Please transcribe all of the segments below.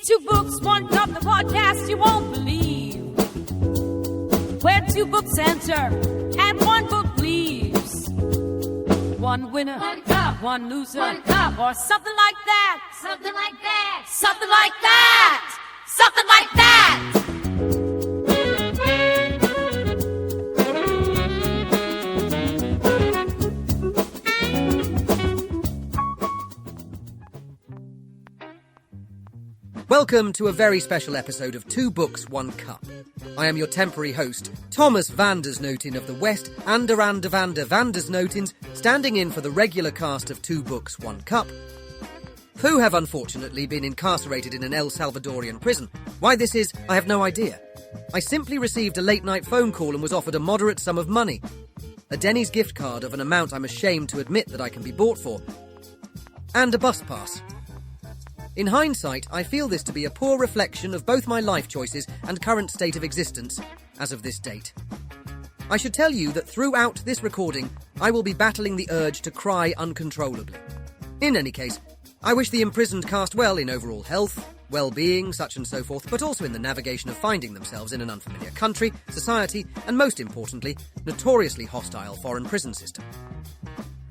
Two books, one cup, the podcast you won't believe. Where two books enter and one book leaves. One winner, one cup, one loser, one cup, or something like that. Something like that. Something like that. Something like that. Welcome to a very special episode of Two Books, One Cup. I am your temporary host, Thomas Vandersnoten of the West Anderande Vandersnotens, standing in for the regular cast of Two Books, One Cup, who have unfortunately been incarcerated in an El Salvadorian prison. Why this is, I have no idea. I simply received a late-night phone call and was offered a moderate sum of money. A Denny's gift card of an amount I'm ashamed to admit that I can be bought for. And a bus pass. In hindsight, I feel this to be a poor reflection of both my life choices and current state of existence, as of this date. I should tell you that throughout this recording, I will be battling the urge to cry uncontrollably. In any case, I wish the imprisoned cast well in overall health, well-being, such and so forth, but also in the navigation of finding themselves in an unfamiliar country, society, and most importantly, notoriously hostile foreign prison system.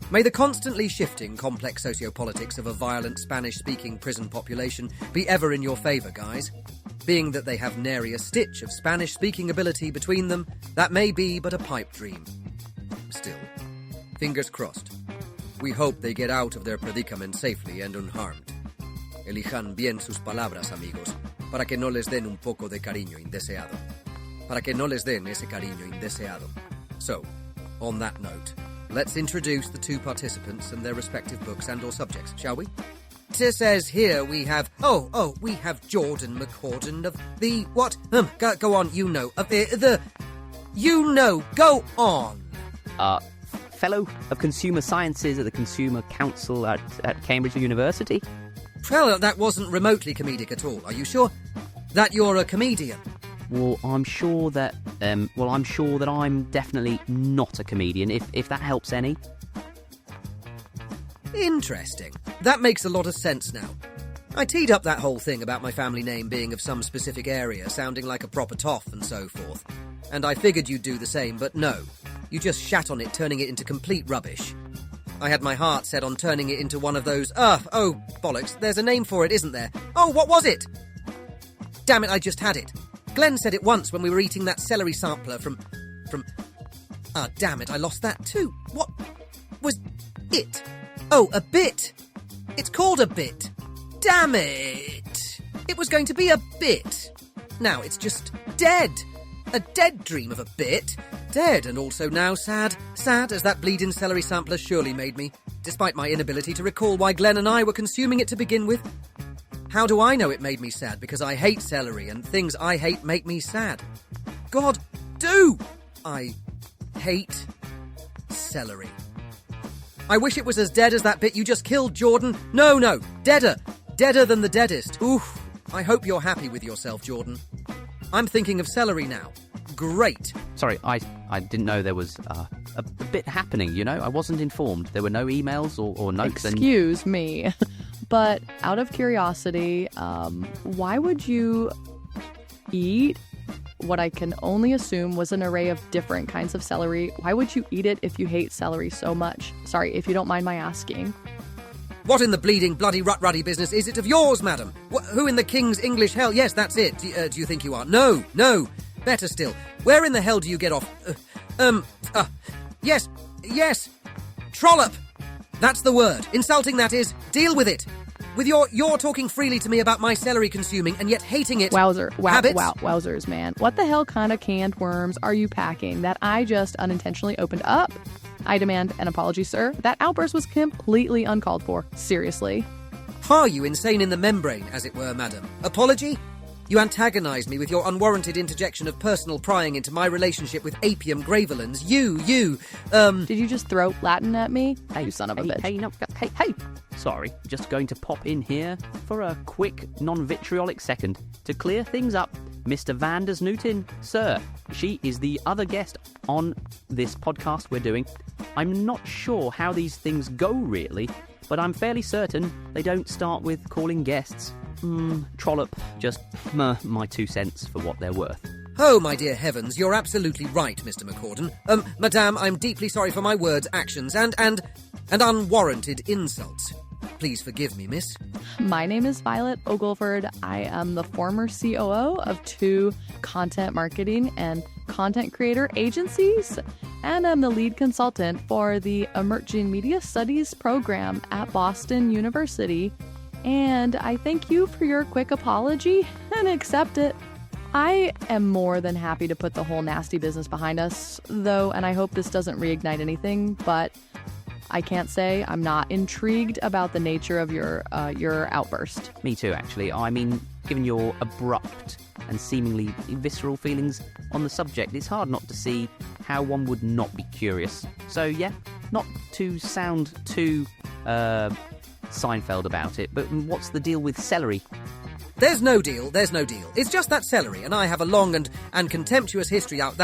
May the constantly shifting complex sociopolitics of a violent Spanish-speaking prison population be ever in your favour, guys. Being that they have nary a stitch of Spanish-speaking ability between them, that may be but a pipe dream. Still, fingers crossed. We hope they get out of their predicament safely and unharmed. Elijan bien sus palabras, amigos, para que no les den un poco de cariño indeseado. Para que no les den ese cariño indeseado. So, on that note, let's introduce the two participants and their respective books and or subjects, shall we? It says here we have... we have Jordan McCorden of the... What? Go on, you know. Of the... You know, go on. Fellow of Consumer Sciences at the Consumer Council at Cambridge University. Well, that wasn't remotely comedic at all. Are you sure that you're a comedian? Well, I'm sure that I'm definitely not a comedian, if that helps any. Interesting. That makes a lot of sense now. I teed up that whole thing about my family name being of some specific area, sounding like a proper toff and so forth. And I figured you'd do the same, but no. You just shat on it, turning it into complete rubbish. I had my heart set on turning it into one of those... bollocks, there's a name for it, isn't there? Oh, what was it? Damn it, I just had it. Glen said it once when we were eating that celery sampler from... damn it, I lost that too. What was it? Oh, a bit. It's called a bit. Damn it. It was going to be a bit. Now it's just dead. A dead dream of a bit. Dead and also now sad. Sad as that bleeding celery sampler surely made me, despite my inability to recall why Glen and I were consuming it to begin with. How do I know it made me sad? Because I hate celery, and things I hate make me sad. God, do! I hate celery. I wish it was as dead as that bit you just killed, Jordan. No, deader. Deader than the deadest. Oof. I hope you're happy with yourself, Jordan. I'm thinking of celery now. Great. Sorry, I didn't know there was a bit happening, you know? I wasn't informed. There were no emails or notes. Excuse me. But out of curiosity, why would you eat what I can only assume was an array of different kinds of celery? Why would you eat it if you hate celery so much? Sorry, if you don't mind my asking. What in the bleeding, bloody, rut-ruddy business is it of yours, madam? Who in the king's English hell? Yes, that's it. Do you think you are? No. Better still. Where in the hell do you get off? Yes. Trollop. That's the word. Insulting, that is. Deal with it. With you're talking freely to me about my celery consuming and yet hating it. Wowzers, man. What the hell kind of canned worms are you packing that I just unintentionally opened up? I demand an apology, sir. That outburst was completely uncalled for. Seriously. Are you insane in the membrane, as it were, madam? Apology? You antagonized me with your unwarranted interjection of personal prying into my relationship with Apium gravelans. You. Did you just throw Latin at me? Hey, you son of a bitch. Hey. Sorry, just going to pop in here for a quick, non-vitriolic second to clear things up. Mr. Vandersnoten, sir, she is the other guest on this podcast we're doing. I'm not sure how these things go, really, but I'm fairly certain they don't start with calling guests trollop, just my 2 cents for what they're worth. Oh, my dear heavens, you're absolutely right, Mr. McCorden. Madame, I'm deeply sorry for my words, actions, and unwarranted insults. Please forgive me, miss. My name is Violet Ogleford. I am the former COO of 2 content marketing and content creator agencies, and I'm the lead consultant for the Emerging Media Studies program at Boston University. And I thank you for your quick apology and accept it. I am more than happy to put the whole nasty business behind us, though, and I hope this doesn't reignite anything, but I can't say I'm not intrigued about the nature of your outburst. Me too, actually. I mean, given your abrupt and seemingly visceral feelings on the subject, it's hard not to see how one would not be curious. So, yeah, not to sound too Seinfeld about it, but what's the deal with celery? There's no deal. It's just that Celery and I have a long and contemptuous history out.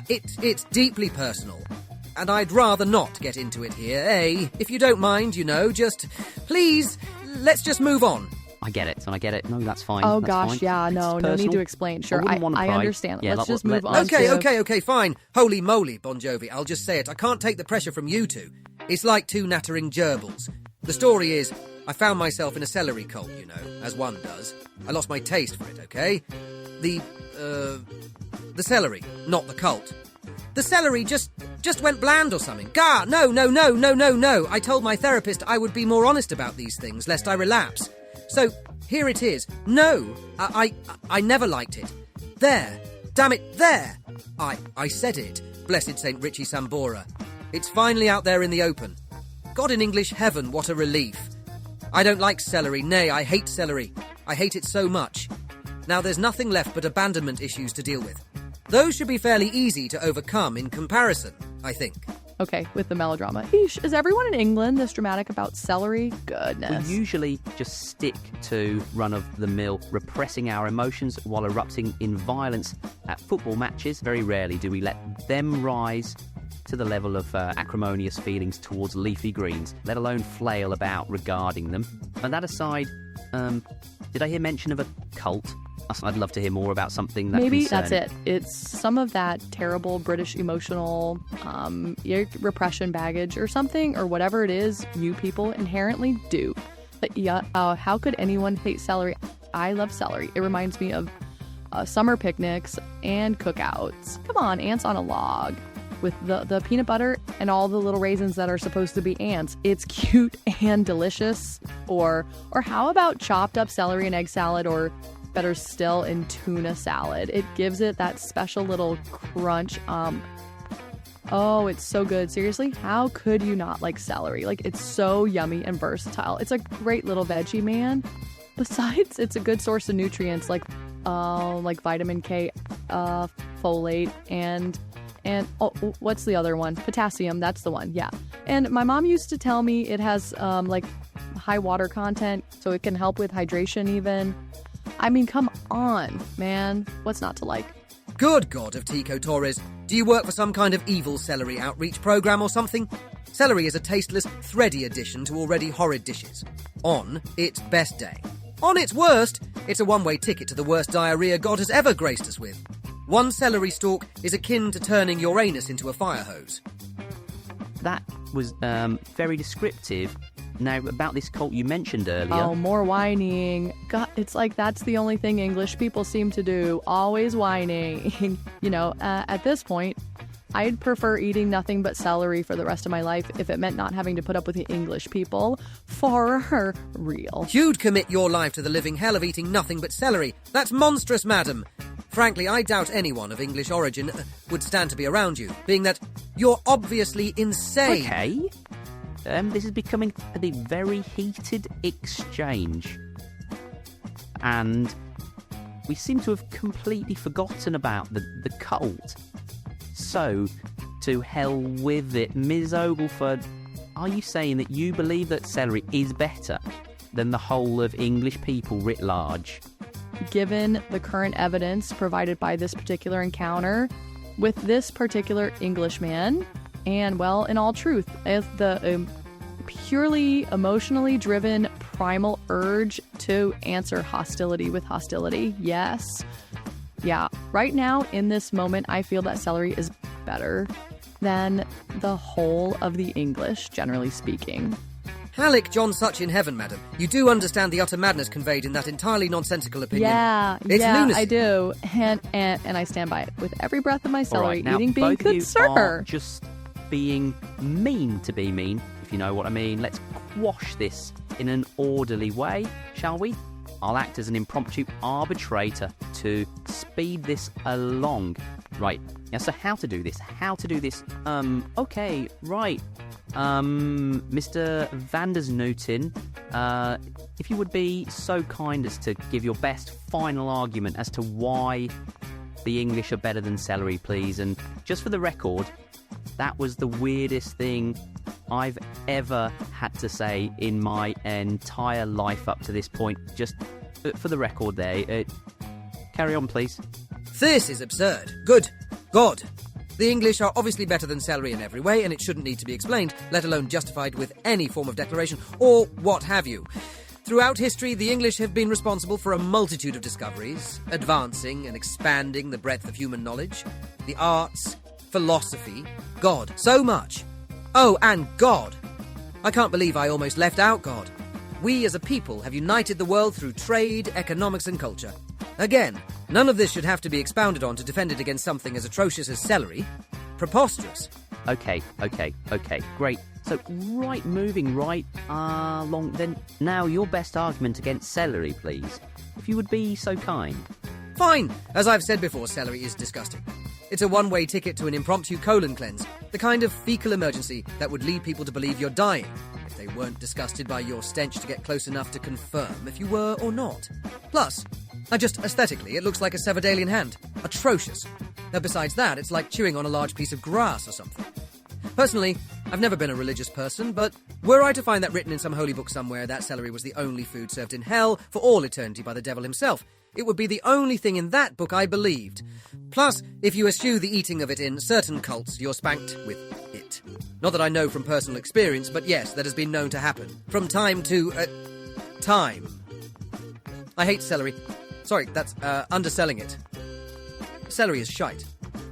It's deeply personal. And I'd rather not get into it here, eh? If you don't mind, just, please, let's just move on. I get it. No, that's fine. Oh, that's gosh, fine. yeah, It's no personal. need to explain. Sure, I understand. Yeah, let's just move on. Okay, fine. Holy moly, Bon Jovi, I'll just say it. I can't take the pressure from you two. It's like 2 nattering gerbils. The story is, I found myself in a celery cult, as one does. I lost my taste for it, okay? The celery, not the cult. The celery just went bland or something. Gah, no. I told my therapist I would be more honest about these things, lest I relapse. So, here it is. No, I never liked it. There. Damn it, there. I said it. Blessed St. Richie Sambora. It's finally out there in the open. God in English heaven, what a relief. I don't like celery. Nay, I hate celery. I hate it so much. Now there's nothing left but abandonment issues to deal with. Those should be fairly easy to overcome in comparison, I think. Okay, with the melodrama. Eesh, is everyone in England this dramatic about celery? Goodness. We usually just stick to run-of-the-mill, repressing our emotions while erupting in violence at football matches. Very rarely do we let them rise to the level of acrimonious feelings towards leafy greens, let alone flail about regarding them. And that aside, did I hear mention of a cult? I'd love to hear more about something that Maybe concerned. that's it. It's some of that terrible British emotional repression baggage or something, or whatever it is you people inherently do. But yeah, how could anyone hate celery? I love celery. It reminds me of summer picnics and cookouts. Come on, ants on a log with the peanut butter and all the little raisins that are supposed to be ants. It's cute and delicious. Or how about chopped up celery and egg salad, or better still, in tuna salad? It gives it that special little crunch. Oh, it's so good. Seriously, how could you not like celery? Like, it's so yummy and versatile. It's a great little veggie, man. Besides, it's a good source of nutrients like vitamin K, folate, and what's the other one? Potassium. That's the one. Yeah. And my mom used to tell me it has high water content, so it can help with hydration even. I mean, come on, man. What's not to like? Good God of Tico Torres. Do you work for some kind of evil celery outreach program or something? Celery is a tasteless, thready addition to already horrid dishes. On its best day. On its worst, it's a one-way ticket to the worst diarrhea God has ever graced us with. One celery stalk is akin to turning your anus into a fire hose. That was very descriptive. Now, about this cult you mentioned earlier. Oh, more whining. God, it's like that's the only thing English people seem to do. Always whining. At this point, I'd prefer eating nothing but celery for the rest of my life if it meant not having to put up with the English people. For real. You'd commit your life to the living hell of eating nothing but celery. That's monstrous, madam. Frankly, I doubt anyone of English origin would stand to be around you, being that you're obviously insane. Okay. This is becoming a very heated exchange. And we seem to have completely forgotten about the cult. So, to hell with it. Ms. Ogleford, are you saying that you believe that celery is better than the whole of English people writ large? Given the current evidence provided by this particular encounter with this particular Englishman, and, well, in all truth, as the purely emotionally driven primal urge to answer hostility with hostility. Yes. Yeah, right now, in this moment, I feel that celery is better than the whole of the English, generally speaking. Halleck John such in heaven, madam. You do understand the utter madness conveyed in that entirely nonsensical opinion. It's lunacy. I do. And I stand by it. With every breath of my celery, now, eating being both of you good, sir. are just being mean to be mean, if you know what I mean. Let's quash this in an orderly way, shall we? I'll act as an impromptu arbitrator to speed this along. Right. Now, so how to do this? Okay, right. Mr. Vandersnootin, if you would be so kind as to give your best final argument as to why the English are better than celery, please. And just for the record, that was the weirdest thing I've ever had to say in my entire life up to this point. Just for the record there. Carry on, please. This is absurd. Good God. The English are obviously better than celery in every way, and it shouldn't need to be explained, let alone justified with any form of declaration, or what have you. Throughout history, the English have been responsible for a multitude of discoveries, advancing and expanding the breadth of human knowledge, the arts, philosophy, God, so much. Oh, and God. I can't believe I almost left out God. We as a people have united the world through trade, economics and culture. Again, none of this should have to be expounded on to defend it against something as atrocious as celery. Preposterous. Okay, great. So, moving right along then. Now, your best argument against celery, please. If you would be so kind. Fine. As I've said before, celery is disgusting. It's a one-way ticket to an impromptu colon cleanse, the kind of fecal emergency that would lead people to believe you're dying, if they weren't disgusted by your stench to get close enough to confirm if you were or not. Plus, aesthetically, it looks like a severed alien hand. Atrocious. Now, besides that, it's like chewing on a large piece of grass or something. Personally, I've never been a religious person, but were I to find that written in some holy book somewhere that celery was the only food served in hell for all eternity by the devil himself, it would be the only thing in that book I believed. Plus, if you eschew the eating of it in certain cults, you're spanked with it. Not that I know from personal experience, but yes, that has been known to happen. From time to time. I hate celery. Sorry, that's underselling it. Celery is shite.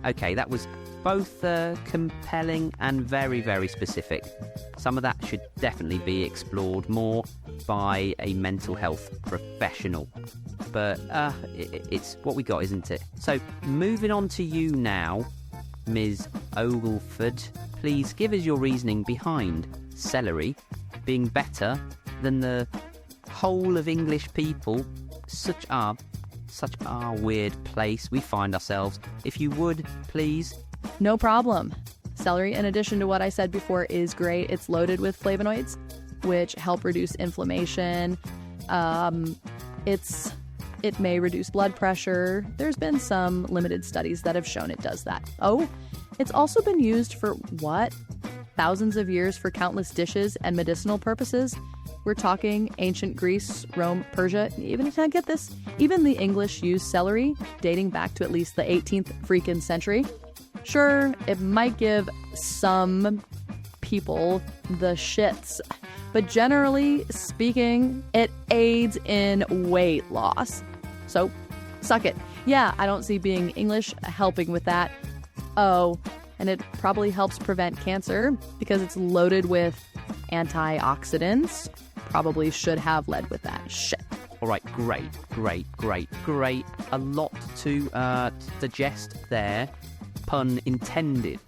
Okay, that was both compelling and very, very specific. Some of that should definitely be explored more by a mental health professional. But it's what we got, isn't it? So, moving on to you now, Ms. Ogleford. Please give us your reasoning behind celery being better than the whole of English people. Such a weird place we find ourselves. If you would, please. No problem. Celery, in addition to what I said before, is great. It's loaded with flavonoids, which help reduce inflammation. It may reduce blood pressure. There's been some limited studies that have shown it does that. Oh, it's also been used for what? Thousands of years for countless dishes and medicinal purposes. We're talking ancient Greece, Rome, Persia, even the English used celery dating back to at least the 18th freaking century. Sure, it might give some people the shits, but generally speaking, it aids in weight loss. So, suck it. Yeah, I don't see being English helping with that. Oh, and it probably helps prevent cancer because it's loaded with antioxidants. Probably should have led with that. Shit. All right, great. A lot to digest there, pun intended.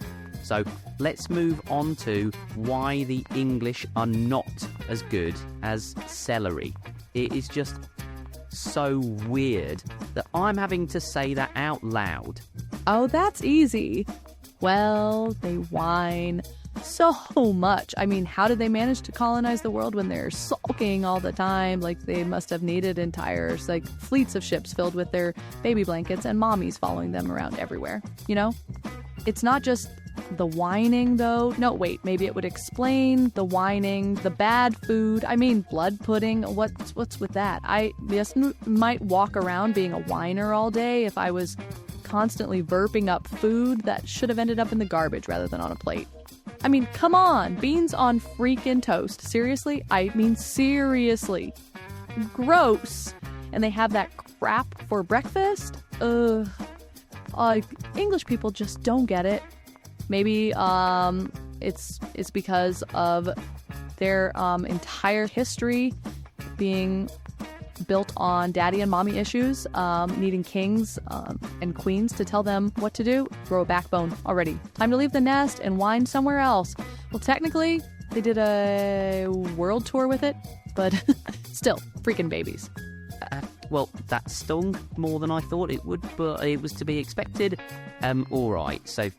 So let's move on to why the English are not as good as celery. It is just so weird that I'm having to say that out loud. Oh, that's easy. Well, they whine so much. I mean, how did they manage to colonize the world when they're sulking all the time? Like, they must have needed entire, fleets of ships filled with their baby blankets and mommies following them around everywhere. You know? It's not just the whining, though. No, wait, maybe it would explain the whining, the bad food. I mean, blood pudding. What's with that? I just might walk around being a whiner all day if I was constantly burping up food that should have ended up in the garbage rather than on a plate. I mean, come on. Beans on freaking toast. Seriously? I mean, seriously. Gross. And they have that crap for breakfast? Ugh. English people just don't get it. Maybe it's because of their entire history being built on daddy and mommy issues, needing kings and queens to tell them what to do. Grow a backbone already. Time to leave the nest and whine somewhere else. Well, technically, they did a world tour with it, but still, freaking babies. Well, that stung more than I thought it would, but it was to be expected. All right, so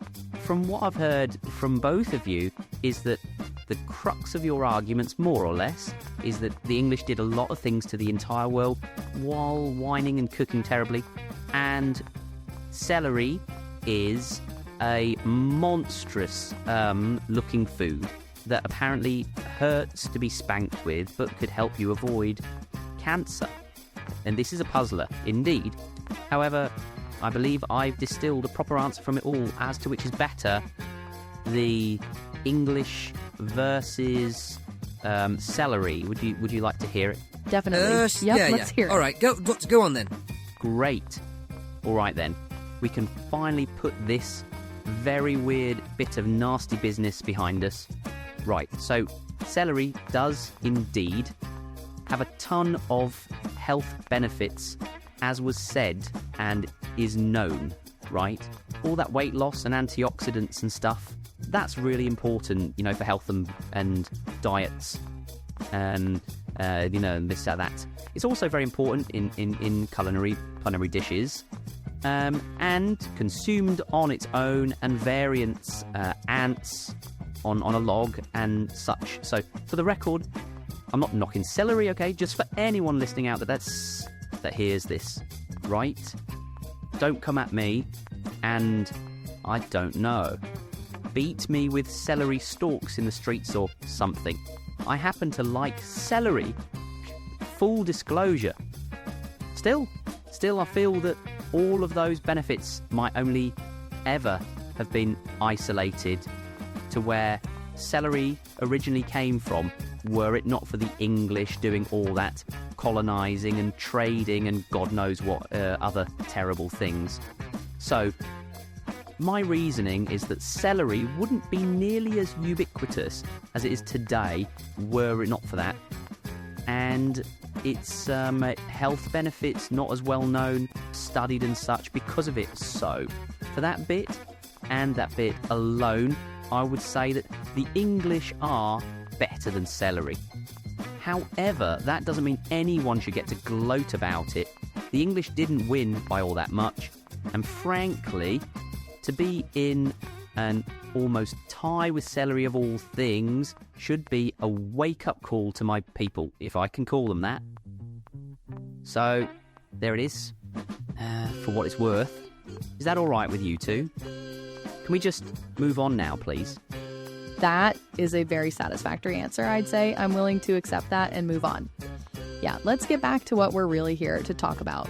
from what I've heard from both of you is that the crux of your arguments, more or less, is that the English did a lot of things to the entire world while whining and cooking terribly, and celery is a monstrous looking food that apparently hurts to be spanked with but could help you avoid cancer. And this is a puzzler, indeed. However, I believe I've distilled a proper answer from it all as to which is better, the English versus celery. Would you like to hear it? Definitely. Let's hear it. All right, go on then. Great. All right then. We can finally put this very weird bit of nasty business behind us. Right, so celery does indeed have a ton of health benefits, as was said and is known, right? All that weight loss and antioxidants and stuff, that's really important, for health and diets and, and this, that. It's also very important in culinary dishes and consumed on its own, and variants, ants on a log and such. So, for the record, I'm not knocking celery, okay? Just for anyone listening out that hears this, right? Don't come at me and, I don't know, beat me with celery stalks in the streets or something. I happen to like celery. Full disclosure. Still, I feel that all of those benefits might only ever have been isolated to where celery originally came from, were it not for the English doing all that colonising and trading and God knows what other terrible things. So, my reasoning is that celery wouldn't be nearly as ubiquitous as it is today were it not for that. And its health benefits not as well known, studied and such because of it. So, for that bit, and that bit alone, I would say that the English are better than celery. However, that doesn't mean anyone should get to gloat about it. The English didn't win by all that much, and frankly, to be in an almost tie with celery of all things should be a wake-up call to my people, if I can call them that. So, there it is, for what it's worth. Is that all right with you two? Can we just move on now, please? That is a very satisfactory answer, I'd say. I'm willing to accept that and move on. Yeah, let's get back to what we're really here to talk about.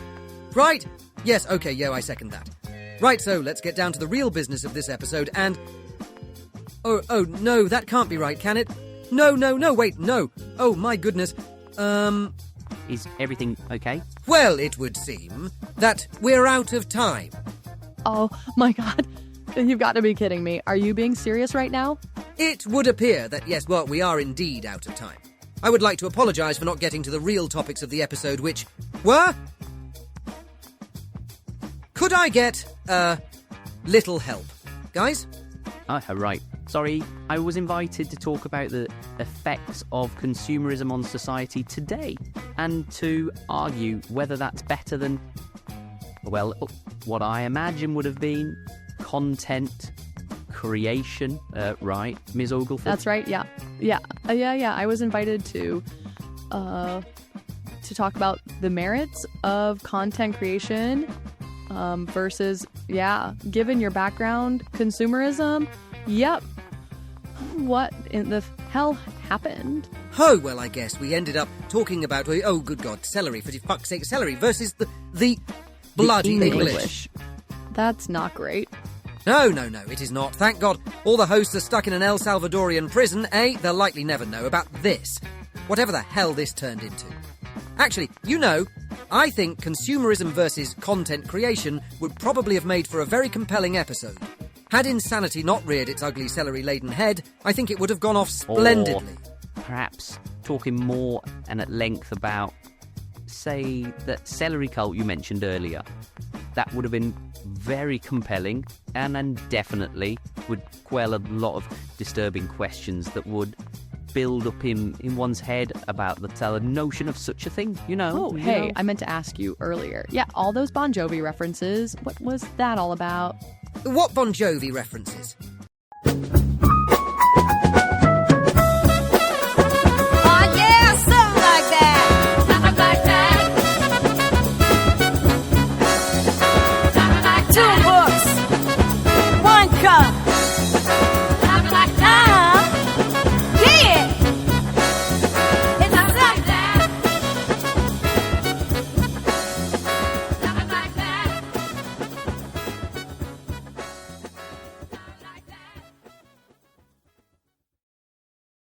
Right! Yes, okay, I second that. Right, so let's get down to the real business of this episode and... Oh, no, that can't be right, can it? No, wait, no. Oh, my goodness. Is everything okay? Well, it would seem that we're out of time. Oh, my God. You've got to be kidding me. Are you being serious right now? It would appear that, yes, well, we are indeed out of time. I would like to apologise for not getting to the real topics of the episode, which were... Could I get, little help? Guys? Oh, right. Sorry, I was invited to talk about the effects of consumerism on society today, and to argue whether that's better than, well, what I imagine would have been content creation, right, Ms. Oglethorpe? That's right, yeah. I was invited to talk about the merits of content creation versus, given your background, consumerism. Yep. What in the hell happened? Oh, well, I guess we ended up talking about, oh, good God, celery, for fuck's sake, celery versus the bloody English. That's not great. No, it is not. Thank God. All the hosts are stuck in an El Salvadorian prison, eh? They'll likely never know about this. Whatever the hell this turned into. Actually, I think consumerism versus content creation would probably have made for a very compelling episode. Had insanity not reared its ugly celery-laden head, I think it would have gone off splendidly. Or perhaps talking more and at length about, say, that celery cult you mentioned earlier. That would have been very compelling and definitely would quell a lot of disturbing questions that would build up in one's head about the notion of such a thing, I meant to ask you earlier. Yeah, all those Bon Jovi references, what was that all about? What Bon Jovi references?